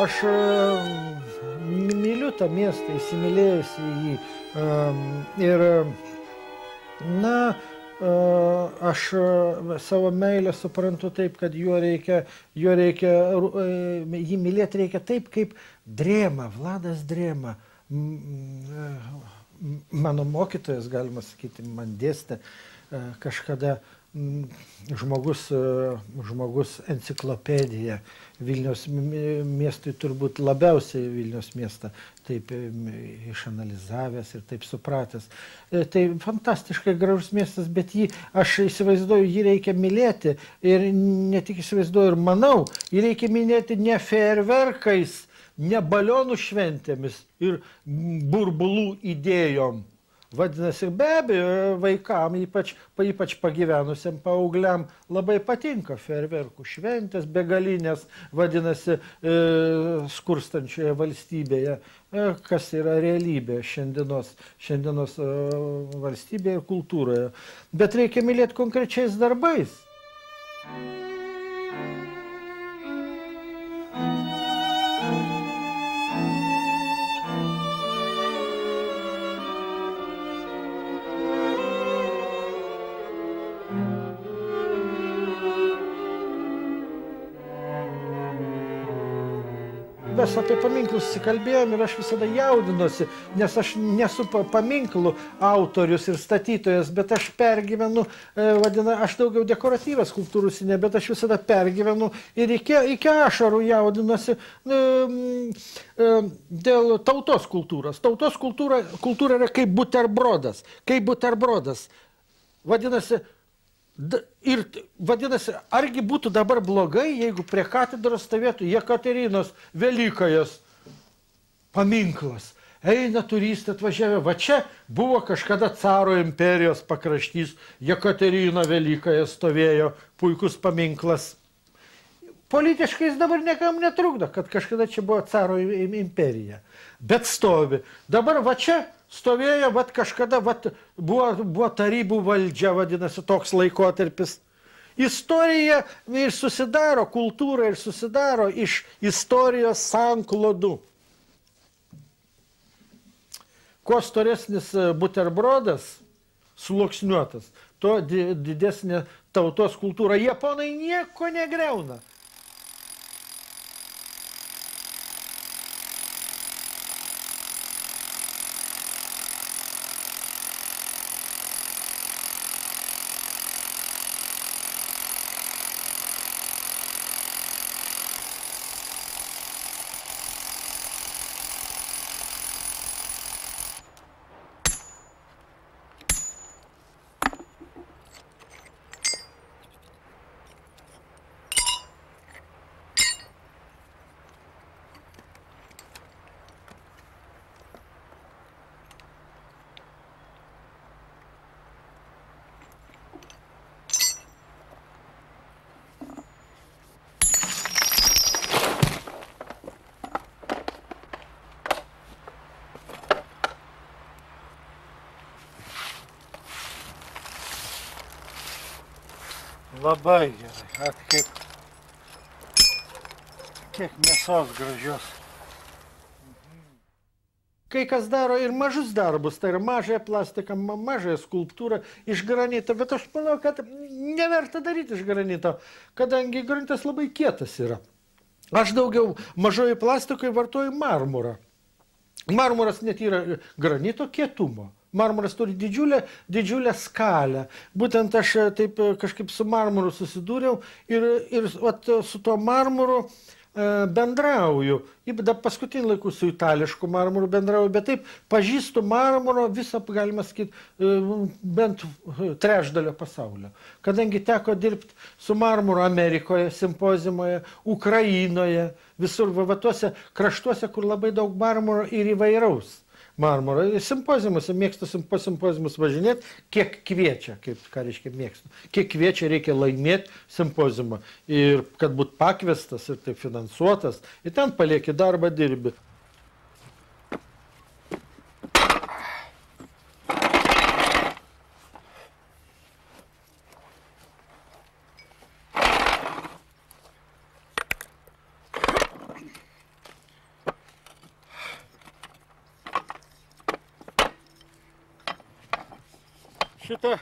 Aš myliu tą miestą, įsimylėjusi jį. Ir, aš savo meilę suprantu taip, kad jį mylėti reikia taip, kaip Drėma, Vladas Drėma. Mano mokytojas, galima sakyti, man dėstė kažkada žmogus enciklopedija. Vilniaus miestui turbūt labiausiai Vilniaus miestą taip išanalizavęs ir taip supratęs. Tai fantastiškai gražus miestas, bet aš įsivaizduoju, jį reikia mylėti ir ne tik įsivaizduoju ir manau, jį reikia mylėti ne fejerverkais, ne balionų šventėmis ir burbulų idėjom. Vadinasi, be abejo, vaikam, ypač pagyvenusiam paaugliam, labai patinka fejerverkų šventės, begalinės, vadinasi, skurstančioje valstybėje, kas yra realybė šiandienos valstybėje ir kultūroje. Bet reikia mylėti konkrečiais darbais. Mes apie paminklus įsikalbėjom ir aš visada jaudinuosi, nes aš nesu paminklų autorius ir statytojas, bet aš pergyvenu, aš daugiau dekoratyvas skulptūrų ne, bet aš visada pergyvenu ir iki ašarų jaudinuosi dėl tautos kultūros. Tautos kultūra yra kaip buterbrodas. Vadinasi, argi būtų dabar blogai, jeigu prie katedros stovėtų Jekaterinos Velykajas paminklas. Eina turistai atvažiavę, va čia buvo kažkada caro imperijos pakraštys, Jekaterina Velykaja stovėjo, puikus paminklas. Politiškai jis dabar niekam netrukdo, kad kažkada čia buvo caro imperija, bet stovi. Dabar va čia stovėjo, kažkada buvo tarybų valdžia, vadinasi, toks laikotarpis. Istorija ir susidaro, kultūra ir susidaro iš istorijos sanklodų. Kuo storesnis buterbrodas, sluoksniuotas, tuo didesnė tautos kultūra. Japonai nieko negriauna. Labai gerai, kiek mėsos gražios. Kai kas daro ir mažus darbus, tai yra mažąją plastiką, mažąją skulptūrą iš granito, bet aš manau, kad neverta daryti iš granito, kadangi granitas labai kietas yra. Aš daugiau mažoji plastikoje vartoju marmurą. Marmuras net yra granito kietumo. Marmuras turi didžiulę skalę. Būtent aš taip kažkaip su marmuru susidūriau ir vat, su tuo marmuru bendrauju. Paskutinį laikų su itališku marmuru bendrauju, bet taip pažįstu marmuro visą, galima sakyti, bent trečdalio pasaulio. Kadangi teko dirbti su marmuru Amerikoje, simpoziumoje, Ukrainoje, visur va tuose kraštuose, kur labai daug marmuro ir įvairaus marmuro. Simpoziumuose mėgstu po simpoziumus važinėti, kiek kviečia, ką reiškia mėgstu. Kiek kviečia, reikia laimėti simpoziumą. Ir kad būt pakviestas ir taip finansuotas. Ir ten palieki darbą, dirbi. Šitą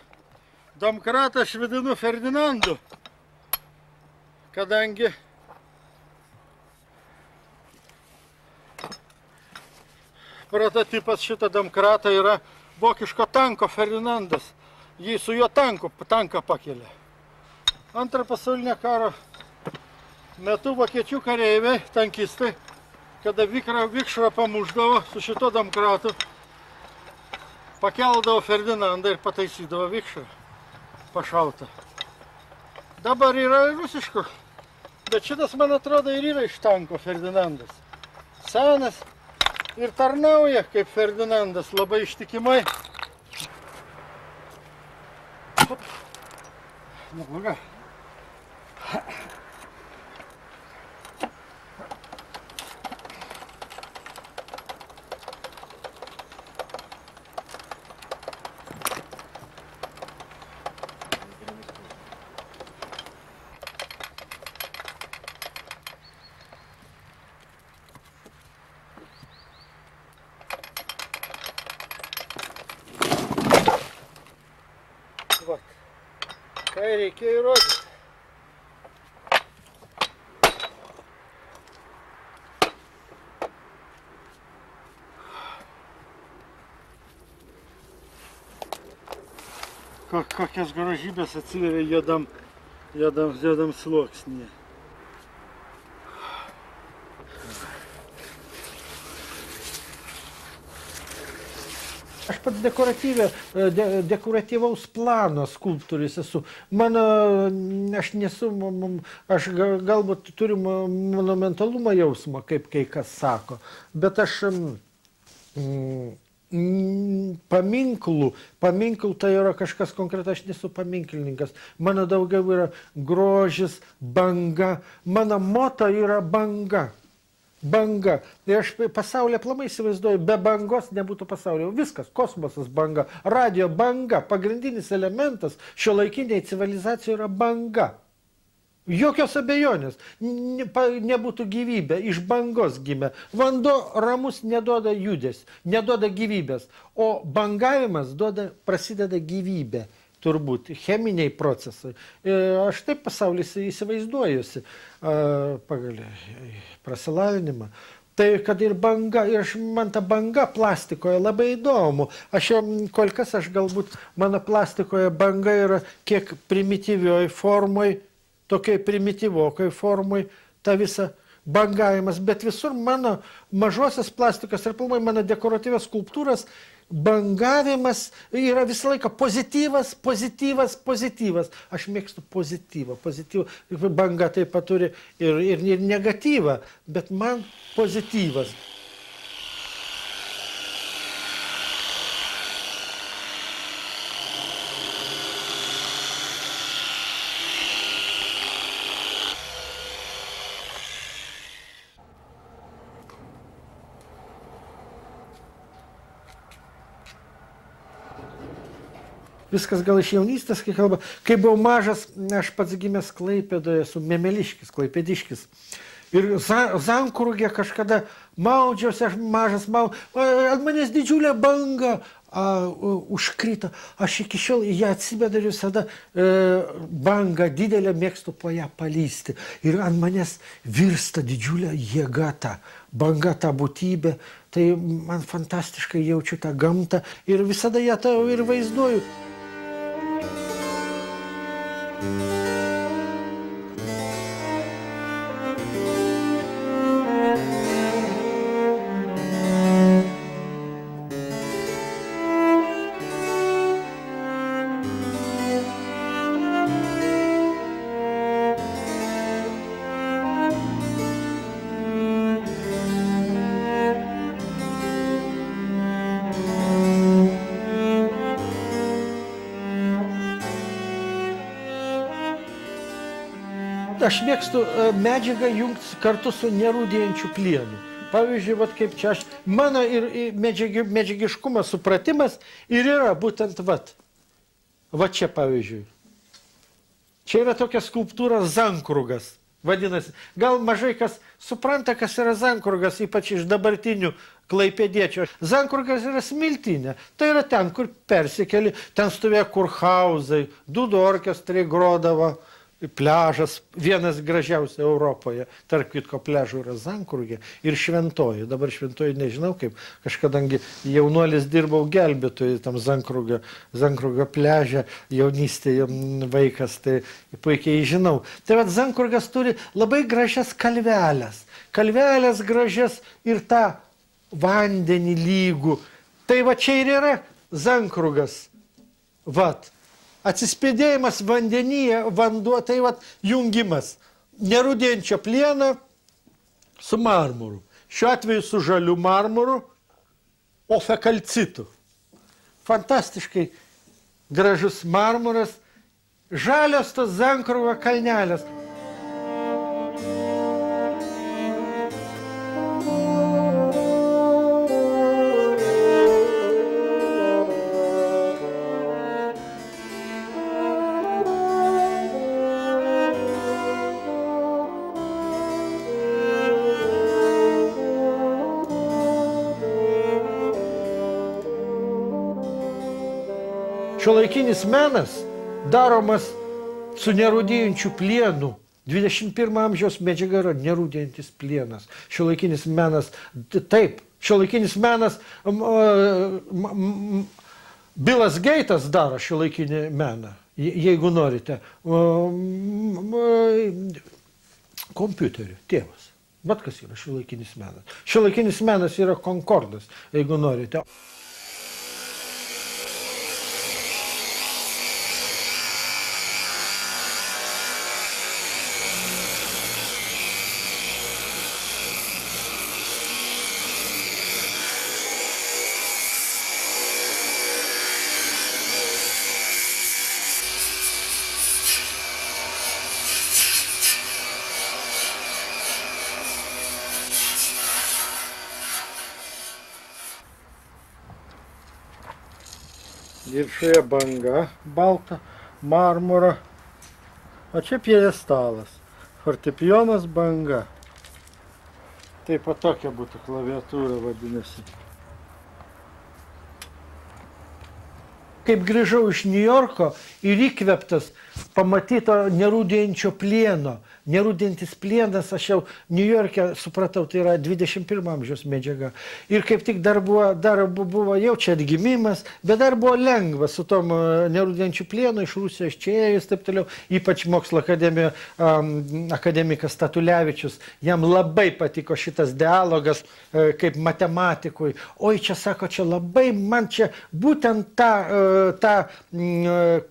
domkratą aš vadinu Ferdinandu, kadangi prototipas šitą domkratą yra vokiško tanko Ferdinandas. Jį su juo tanką pakelia. Antrojo pasaulinio karo metu vokiečių kareiviai, tankistai, kada vikšrą pamušdavo su šito domkratu, pakeldavo Ferdinandą ir pataisydavo vikšrą pašautą. Dabar yra rusiškų, bet šitas, man atrodo, ir yra iš tanko Ferdinandas. Senas ir tarnauja kaip Ferdinandas labai ištikimai. Nebloga. Tai reikia įrodyti. Kokias grožybės atsiveria juodam sluoksnyje. Aš pats dekoratyvaus plano skulptorius esu. Aš galbūt turiu monumentalumo jausmą, kaip kai kas sako, bet aš paminklų tai yra kažkas konkretus, aš nesu paminklininkas. Mano daugiau yra grožis, banga. Mano moto yra banga. Banga. Ir aš pasaulį aplamai įsivaizduoju, be bangos nebūtų pasaulio. Viskas, kosmosas banga, radio banga, pagrindinis elementas šiuolaikiniai civilizacijai yra banga. Jokios abejonės, nebūtų gyvybė, iš bangos gimė. Vanduo ramus neduoda judės, neduoda gyvybės, o bangavimas prasideda gyvybė. Turbūt cheminiai procesai. Aš taip pasaulį įsivaizduojusi pagal prasilavinimą. Tai kad ir banga, ir man ta banga plastikoje labai įdomu. Kol kas galbūt mano plastikoje banga yra kiek primityvioj formoj, tokiai primityvokai formoj, ta visa bangavimas. Bet visur mano mažosios plastikas ir pilnai mano dekoratyvios skulptūros bangavimas yra visą laiką pozityvas, pozityvas, pozityvas. Aš mėgstu pozityvą. Banga taip pat turi ir negatyvą, bet man pozityvas. Viskas gal iš jaunystės, kai kalba. Kai buvau mažas, aš pats gimęs Klaipėdoje, esu memeliškis, klaipėdiškis. Ir Zankurugė kažkada maudžiausi, aš mažas ant manęs didžiulė banga. užkrito. Aš iki šiol ją atsimenu ir visada bangą didelę mėgstu po ją palysti. Ir ant manęs virsta didžiulė jėga ta, banga ta būtybė. Tai man fantastiškai jaučiu tą gamtą ir visada ją tą ir vaizduoju. Aš mėgstu medžiagą jungti kartu su nerūdėjančiu plienu. Pavyzdžiui, vat kaip čia mano ir medžiagiškumas, supratimas ir yra būtent va čia pavyzdžiui. Čia yra tokia skulptūra Zankrugas, vadinasi. Gal mažai kas supranta, kas yra Zankrugas, ypač iš dabartinių klaipėdiečių. Zankrugas yra smiltinė. Tai yra ten, kur persikeli, ten stovėjo kurhauzai, dūdų orkestrai grodavo. Pliažas, vienas gražiausių Europoje, tarp kitko pliažų yra Zankrugė ir Šventoji. Dabar Šventoji nežinau kaip, kažkadangi jaunuolis dirbau gelbėtojai tam Zankrugio pliaže, jaunystėje vaikas, tai puikiai žinau. Tai vat Zankrugas turi labai gražias kalvelės. Kalvelės gražias ir tą vandenį lygų. Tai va čia ir yra Zankrugas. Vat. Atsispėdėjimas vandenyje, vanduo, tai vat jungimas nerūdėjančio plieno su marmuru. Šiuo atveju su žaliu marmuru, ofekalcitu. Fantastiškai gražus marmuras, žalios tos Zankrugo kalnelės. Šiuolaikinis menas daromas su nerūdėjančiu plienu. 21 amžiaus medžiaga yra nerūdėjantis plienas. Šiuolaikinis menas, taip, šiuolaikinis menas, Bilas Geitas daro šiuolaikinį meną, jeigu norite. Kompiuteriu, tėvas. Vat kas yra šiuolaikinis menas. Šiuolaikinis menas yra Konkordas, jeigu norite. Viršuje banga, balta, marmuro, o čia pjedestalas, fortepijonas banga. Taip pat tokia būtų klaviatūra vadinasi. Kaip grįžau iš Niujorko ir įkvėptas pamatyto nerūdėjančio plieno. Nerūdėjantis plienas, aš jau Niujorke supratau, tai yra 21 amžiaus medžiaga. Ir kaip tik dar buvo jau čia atgimimas, bet dar buvo lengva su tom nerūdėjančiu plienu iš Rusijos čia ėjus, taip toliau. Ypač mokslo akademikas Statulevičius, jam labai patiko šitas dialogas kaip matematikui. Oi, čia sako, čia labai man čia būtent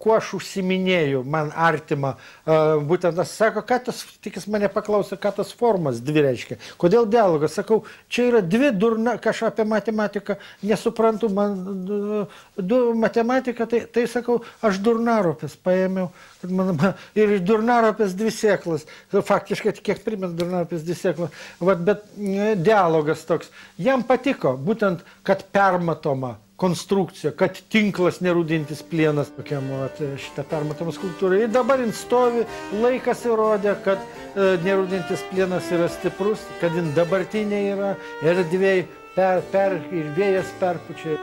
kuo aš užsiminėjau, man artima. Būtent aš sako, ką tas, tik jis mane paklausė, ką tas formas dvi reiškia. Kodėl dialogas? Sakau, čia yra dvi durna, kažką apie matematiką nesuprantu, man du matematika, tai sakau, aš durnaropės paėmiau. Ir durnaropės dvi sėklas. Faktiškai kiek primės durnaropės dvi sėklas. Bet dialogas toks. Jam patiko, būtent, kad permatoma konstrukcija, kad tinklas nerūdintis plienas, tokiam šitą permatomą skulptūrą. Ir dabar jin stovi, laikas įrodė, kad nerūdintis plienas yra stiprus, kad jin dabartinė yra erdvėj, ir vėjas perpučia.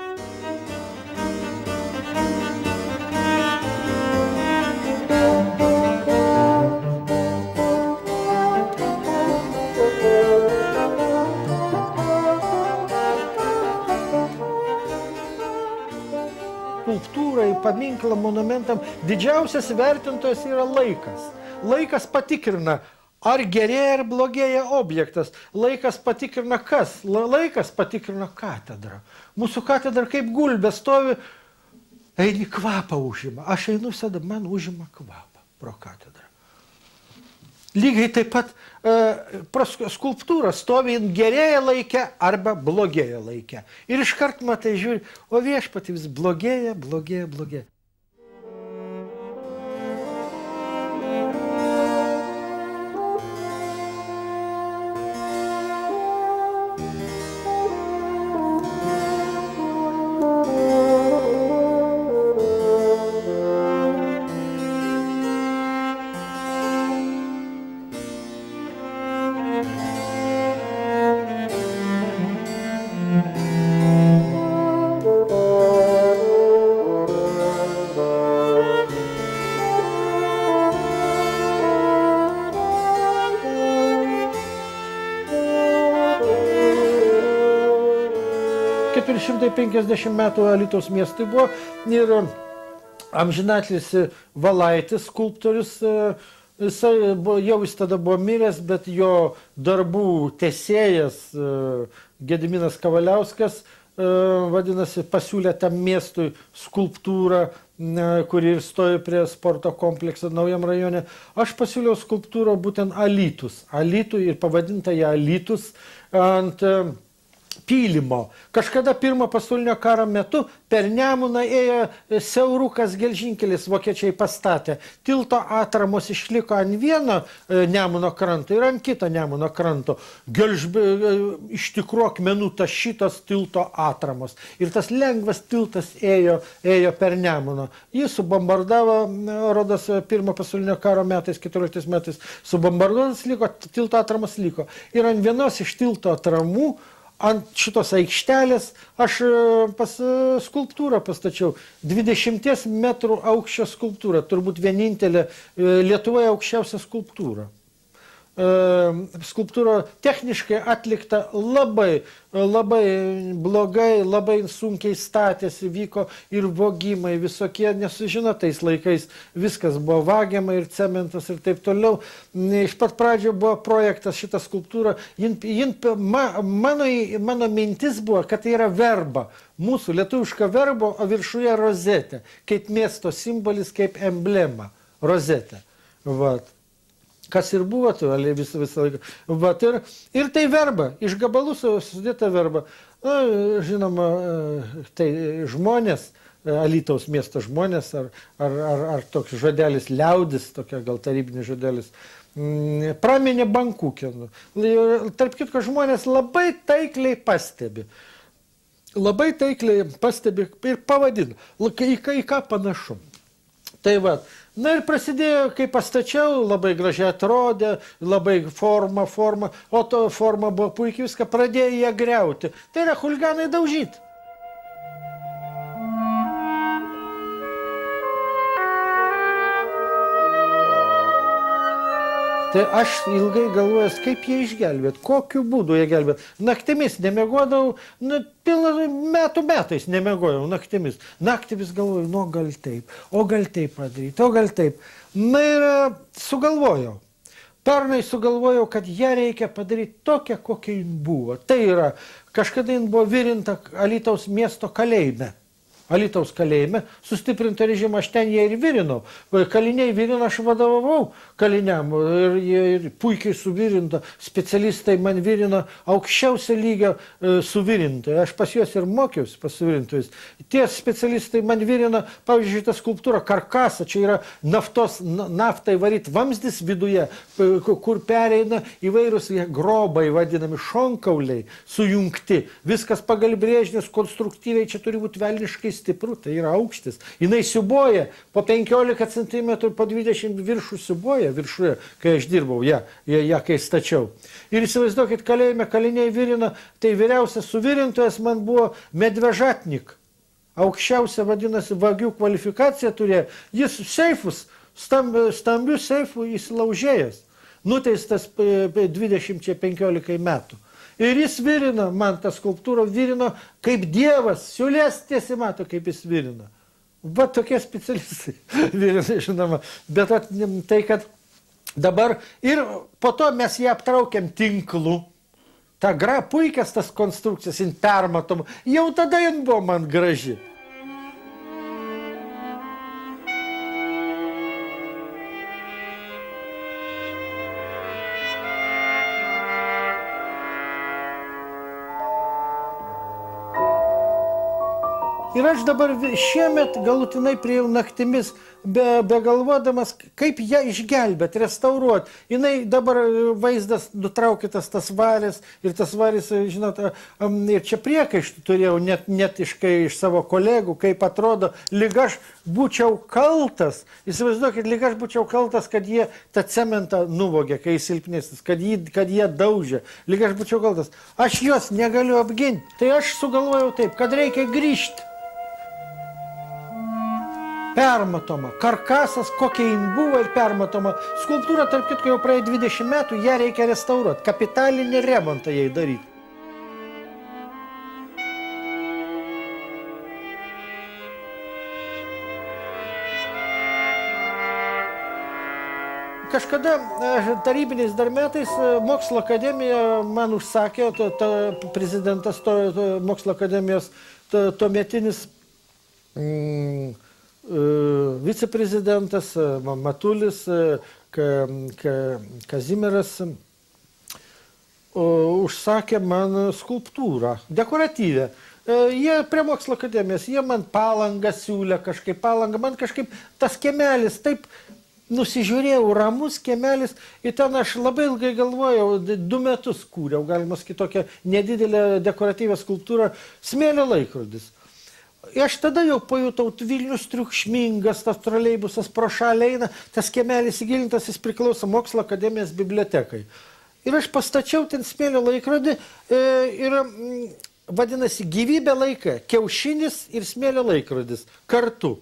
paminklą, monumentam, didžiausias vertintojas yra laikas. Laikas patikrina, ar gerėja ar blogėja objektas. Laikas patikrina kas? Laikas patikrina katedrą. Mūsų katedra kaip gulbė stovi, eini kvapą užima. Aš einu visada, man užima kvapą pro katedrą. Lygiai taip pat skulptūra stovi, gerėja laike arba blogėja laike. Ir iškart matai žiūri, o viešpati vis blogėja, blogėja, blogėja. Metų Alytaus miestui buvo ir amžinatlis Valaitis, skulptorius, jau jis tada buvo miręs, bet jo darbų tęsėjas Gediminas Kavaliauskas, vadinasi, pasiūlė tam miestui skulptūrą, kuri ir stojo prie sporto komplekso Naujam rajone. Aš pasiūliau skulptūrą būtent Alytui ir pavadinta ją Alytus ant pylimo. Kažkada pirmo pasaulinio karo metu per Nemuną ėjo siaurukas gelžinkelis, vokiečiai pastatė. Tilto atramos išliko ant vieno Nemuno kranto ir ant kito Nemuno kranto. Iš tikrųjų akmenų tašytos tilto atramos. Ir tas lengvas tiltas ėjo per Nemuną. Jis subombardavo, rodos, pirmo pasaulinio karo metais, 14 metais, subombarduotas liko, tilto atramos liko. Ir ant vienos iš tilto atramų ant šitos aikštelės aš skulptūrą pastačiau. 20 metrų aukščio skulptūrą. Turbūt vienintelė Lietuvoje aukščiausia skulptūra. Skulptūra techniškai atlikta labai blogai, labai sunkiai statėsi, vyko ir vogimai visokie, nes žinot, tais laikais viskas buvo vagiama ir cementas ir taip toliau. Iš pat pradžio buvo projektas šitą skulptūrą. Mano mintis buvo, kad tai yra verba. Mūsų lietuviška verba, o viršuje rozetė. Kaip miesto simbolis, kaip emblema. Rozetė. Vat. Kas ir buvo, visą laiką. Vat, ir tai verba, iš gabalų sudėta verba. Žinoma, tai žmonės, Alytaus miesto žmonės, ar toks žodelis liaudis, tokia gal tarybinis žodelis, praminė bankūkienų. Tarp kitko, žmonės labai taikliai pastebi. Ir pavadino, į ką panašu. Tai va, na ir prasidėjo, kai pastačiau, labai gražiai atrodė, labai forma, o to forma buvo puikiai, viską pradėjo ją griauti. Tai yra chuliganai daužyti. Tai aš ilgai galvojęs, kaip jie išgelbėt, kokiu būdu jie gelbėt. Naktimis nemiegodavau, metais nemiegojau naktimis. Naktimis galvojau, nu gal taip, o gal taip padaryti, o gal taip. Na ir sugalvojau. Pernai sugalvojau, kad ją reikia padaryti tokią, kokia jin buvo. Tai yra, kažkada jin buvo virinta Alytaus miesto kalėjime. Alytaus kalėjime, sustiprinto režimo, aš ten jie ir virinau. Kaliniai virino, aš vadovavau kaliniam ir puikiai suvirinta. Specialistai man virino aukščiausio lygio suvirintojai. Aš pas juos ir mokiausi pas suvirintojus. Tie specialistai man virino, pavyzdžiui, šitą skulptūrą, karkasą, čia yra naftai varyt vamzdis viduje, kur pereina įvairūs grobai, vadinami šonkauliai, sujungti. Viskas pagal brėžinius, konstruktyviai, čia turi būti velniškai stipru, tai yra aukštis. Jinai siuboja, po 15 cm, po 20 viršų siuboja, viršuje, kai aš dirbau, ją kai stačiau. Ir įsivaizduokit, kalėjime kaliniai virina, tai vyriausias suvirintojas man buvo Medvežatnik. Aukščiausia, vadinasi, vagių kvalifikaciją turėjo. Jis seifus, stambių seifų įsilaužėjas, nuteistas 20-15 metų. Ir jis virino, man tą skulptūrą virino kaip dievas, siūlės tiesiai mato, kaip jis virino. Va tokie specialistai, žinoma. Bet tai, kad dabar ir po to mes ją aptraukiam tinklu. Ta puikias tas konstrukcijas, jin permatom. Jau tada jin buvo man graži. Ir aš dabar šiemet galutinai priėjau naktimis, begalvodamas, kaip ją išgelbėt, restauruot. Jinai dabar vaizdas nutraukytas tas varis, ir tas varis, žinot, ir čia priekaištų turėjau net iš savo kolegų, kaip atrodo, lyg aš būčiau kaltas. Įsivaizduokit, lyg aš būčiau kaltas, kad jie tą cementą nuvogė, kai jis silpnesnis, kad jie daužė. Lyg aš būčiau kaltas. Aš juos negaliu apginti. Tai aš sugalvojau taip, kad reikia grįžti. Permatoma. Karkasas, kokia jin buvo ir permatoma. Skulptūra, tarp kitko, jau praėjo 20 metų, ją reikia restauruoti. Kapitalinį remontą jai daryti. Kažkada tarybiniais dar metais Mokslo akademija man užsakė, prezidentas Mokslo akademijos tuometinis viceprezidentas Matulis Kazimieras užsakė man skulptūrą, dekoratyvę. Jie prie Mokslo akademijos, jie man Palangą siūlė kažkaip, Palangą, man kažkaip tas kiemelis, taip nusižiūrėjau, ramus kiemelis, ir ten aš labai ilgai galvojau, 2 metus kūriau, galima sakyti, tokią nedidelę dekoratyvę skulptūrą, smėlio laikrodis. Aš tada jau pajutau, Vilnius triukšmingas, tas troleibusas pro šalį eina, tas kiemelis įgilintas, jis priklauso Mokslo akademijos bibliotekai. Ir aš pastačiau ten smėlio laikrodį ir vadinasi gyvybė laika, kiaušinis ir smėlio laikrodis kartu.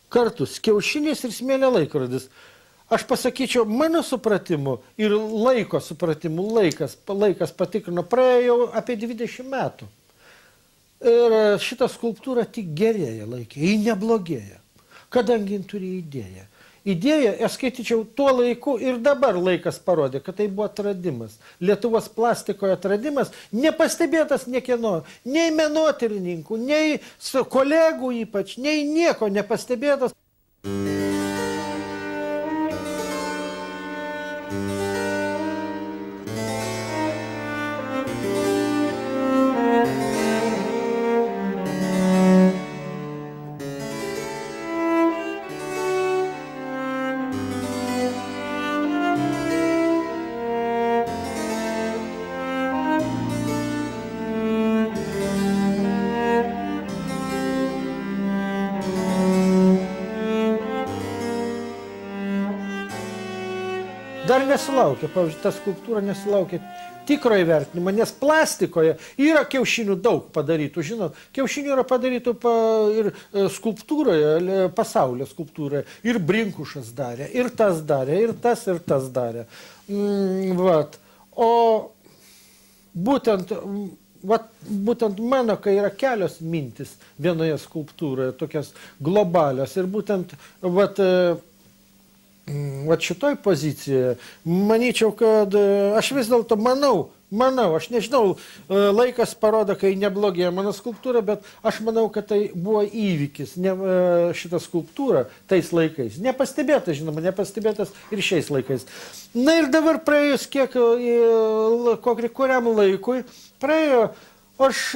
Kartus, kiaušinis ir smėlio laikrodis. Aš pasakyčiau, mano supratimu ir laiko supratimu, laikas patikrino, praėjo apie 20 metų. Ir šita skulptūra tik gerėja laikė, ji neblogėja, kadangi jin turi idėją. Idėja, aš skaityčiau, tuo laiku ir dabar laikas parodė, kad tai buvo atradimas. Lietuvos plastikoje atradimas, nepastebėtas niekieno, nei menotyrininkų, nei kolegų ypač, nei nieko nepastebėtas. Dar nesulaukė, pavyzdžiui, ta skulptūra nesulaukė tikro įvertinimo, nes plastikoje yra kiaušinių daug padarytų, žinot, kiaušinių yra padarytų ir skulptūroje, pasaulio skulptūroje, ir Brinkušas darė, ir tas darė, ir tas darė. O būtent mano, kai yra kelios mintis vienoje skulptūroje, tokios globalios, ir būtent, šitoj pozicijoje, manyčiau, kad aš vis dėlto manau, aš nežinau, laikas parodo, kai neblogėja mano skulptūra, bet aš manau, kad tai buvo įvykis, šita skulptūra tais laikais. Nepastebėtas, žinoma, nepastebėtas ir šiais laikais. Na ir dabar praėjus kuriam laikui, aš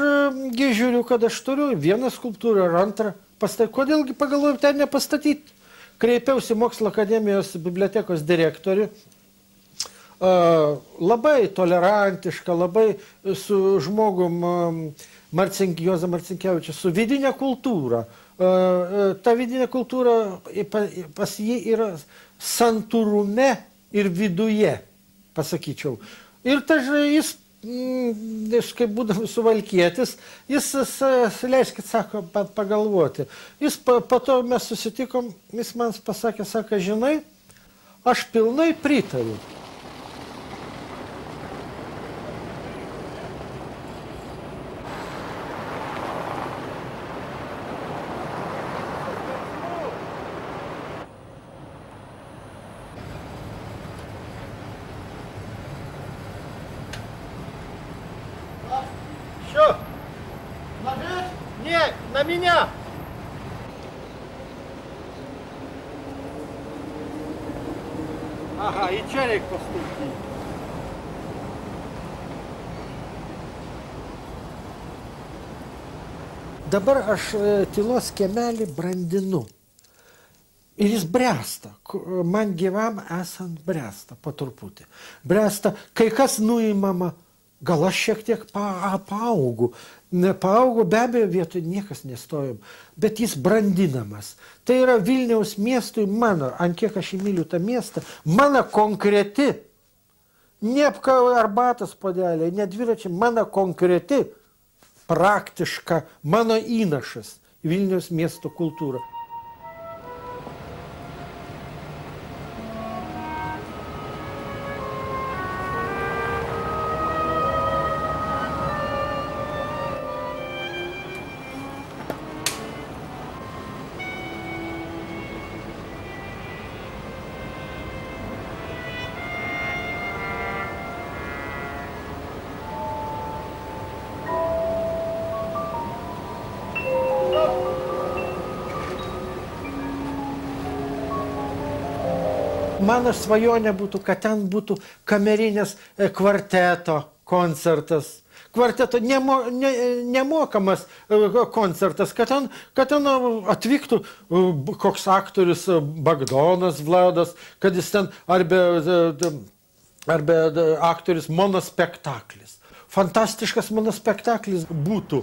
žiūriu, kad aš turiu vieną skulptūrą ir antrą. Kodėlgi pagalvojau ten nepastatyti? Kreipiausi Mokslo akademijos bibliotekos direktorių, labai tolerantiška, labai su žmogum Juozo Marcinkevičiu, su vidinė kultūra. Ta vidinė kultūra pas jį yra santūrume ir viduje, pasakyčiau. Ir jis, kaip būdamas suvalkietis, jis, leiskit, sako, pagalvoti. Po to mes susitikom, jis man pasakė, sako, žinai, aš pilnai pritariu. На меня! Ага, и čia reik pastumti. Dabar aš tylos kiemelį brandinu. Ir jis bręsta. Man gyvam esant bręsta po truputį. Bręsta, kai kas nuimama, gal aš šiek tiek paaugu. Paaugu, be abejo, vietoj niekas nestojom. Bet jis brandinamas. Tai yra Vilniaus miestui mano, ant kiek aš įmyliu tą miestą, mano konkreti, ne arbatos puodeliai, ne dviračiai, mano konkreti, praktiška, mano įnašas į Vilniaus miesto kultūrą. Mano svajonė būtų, kad ten būtų kamerinės kvarteto koncertas. Kvarteto nemokamas koncertas, kad ten atvyktų koks aktorius Bagdonas Vladas, kad jis ten arba aktorius monospektaklis. Fantastiškas monospektaklis būtų.